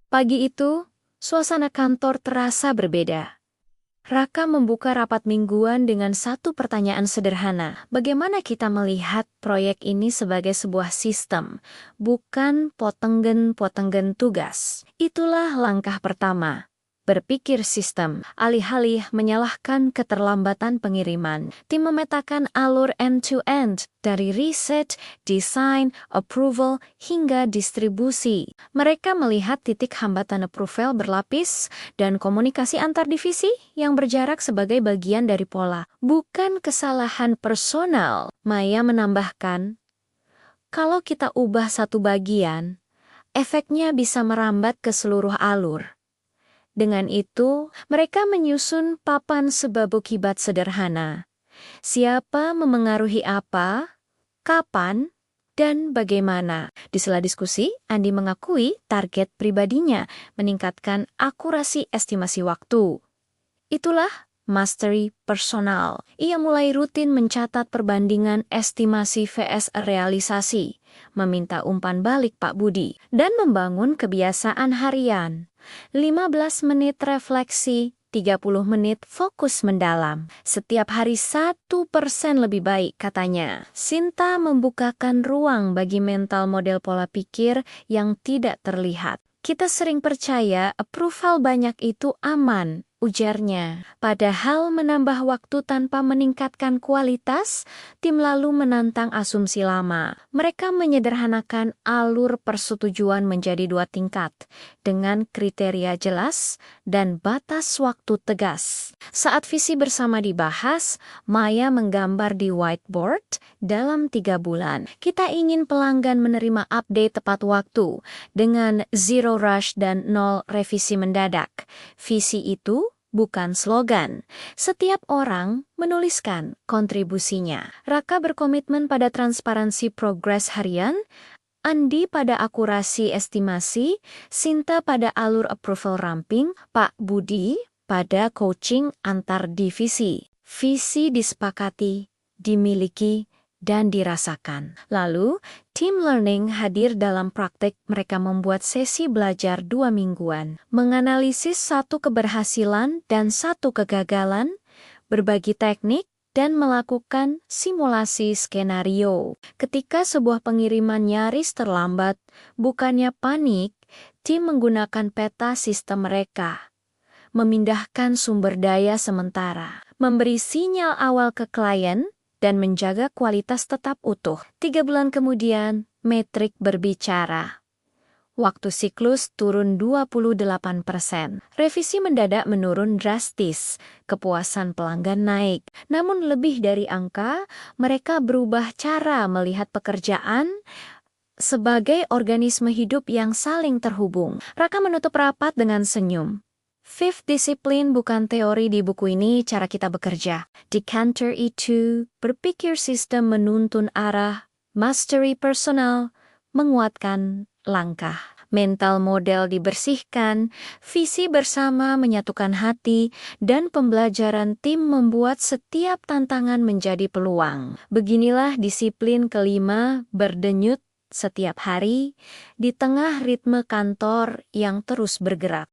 Pagi itu, suasana kantor terasa berbeda. Raka membuka rapat mingguan dengan satu pertanyaan sederhana. Bagaimana kita melihat proyek ini sebagai sebuah sistem, bukan potenggen-potenggen tugas? Itulah langkah pertama. Berpikir sistem, alih-alih menyalahkan keterlambatan pengiriman. Tim memetakan alur end-to-end, dari riset, desain, approval, hingga distribusi. Mereka melihat titik hambatan approval berlapis dan komunikasi antar divisi yang berjarak sebagai bagian dari pola, bukan kesalahan personal. Maya menambahkan, kalau kita ubah satu bagian, efeknya bisa merambat ke seluruh alur. Dengan itu, mereka menyusun papan sebab akibat sederhana. Siapa memengaruhi apa, kapan, dan bagaimana. Di sela diskusi, Andi mengakui target pribadinya meningkatkan akurasi estimasi waktu. Itulah mastery personal. Ia mulai rutin mencatat perbandingan estimasi vs realisasi, meminta umpan balik Pak Budi, dan membangun kebiasaan harian. 15 menit refleksi, 30 menit fokus mendalam. Setiap hari 1% lebih baik katanya. Sinta membukakan ruang bagi mental model pola pikir yang tidak terlihat. Kita sering percaya approval banyak itu aman, ujarnya. Padahal menambah waktu tanpa meningkatkan kualitas, tim lalu menantang asumsi lama. Mereka menyederhanakan alur persetujuan menjadi 2 tingkat, dengan kriteria jelas dan batas waktu tegas. Saat visi bersama dibahas, Maya menggambar di whiteboard dalam 3 bulan. Kita ingin pelanggan menerima update tepat waktu, dengan zero rush dan 0 revisi mendadak. Visi itu bukan slogan. Setiap orang menuliskan kontribusinya. Raka berkomitmen pada transparansi progres harian, Andi pada akurasi estimasi, Sinta pada alur approval ramping, Pak Budi pada coaching antar divisi. Visi disepakati, dimiliki, dan dirasakan. Lalu, team learning hadir dalam praktek. Mereka membuat sesi belajar 2 mingguan, menganalisis 1 keberhasilan dan 1 kegagalan, berbagi teknik, dan melakukan simulasi skenario. Ketika sebuah pengiriman nyaris terlambat, bukannya panik, tim menggunakan peta sistem mereka, memindahkan sumber daya sementara, memberi sinyal awal ke klien, dan menjaga kualitas tetap utuh. 3 bulan kemudian, metrik berbicara. Waktu siklus turun 28%. Revisi mendadak menurun drastis. Kepuasan pelanggan naik. Namun lebih dari angka, mereka berubah cara melihat pekerjaan sebagai organisme hidup yang saling terhubung. Raka menutup rapat dengan senyum. Fifth discipline bukan teori di buku ini, cara kita bekerja. Decanter itu, berpikir sistem menuntun arah, mastery personal, menguatkan langkah. Mental model dibersihkan, visi bersama menyatukan hati, dan pembelajaran tim membuat setiap tantangan menjadi peluang. Beginilah disiplin kelima berdenyut setiap hari di tengah ritme kantor yang terus bergerak.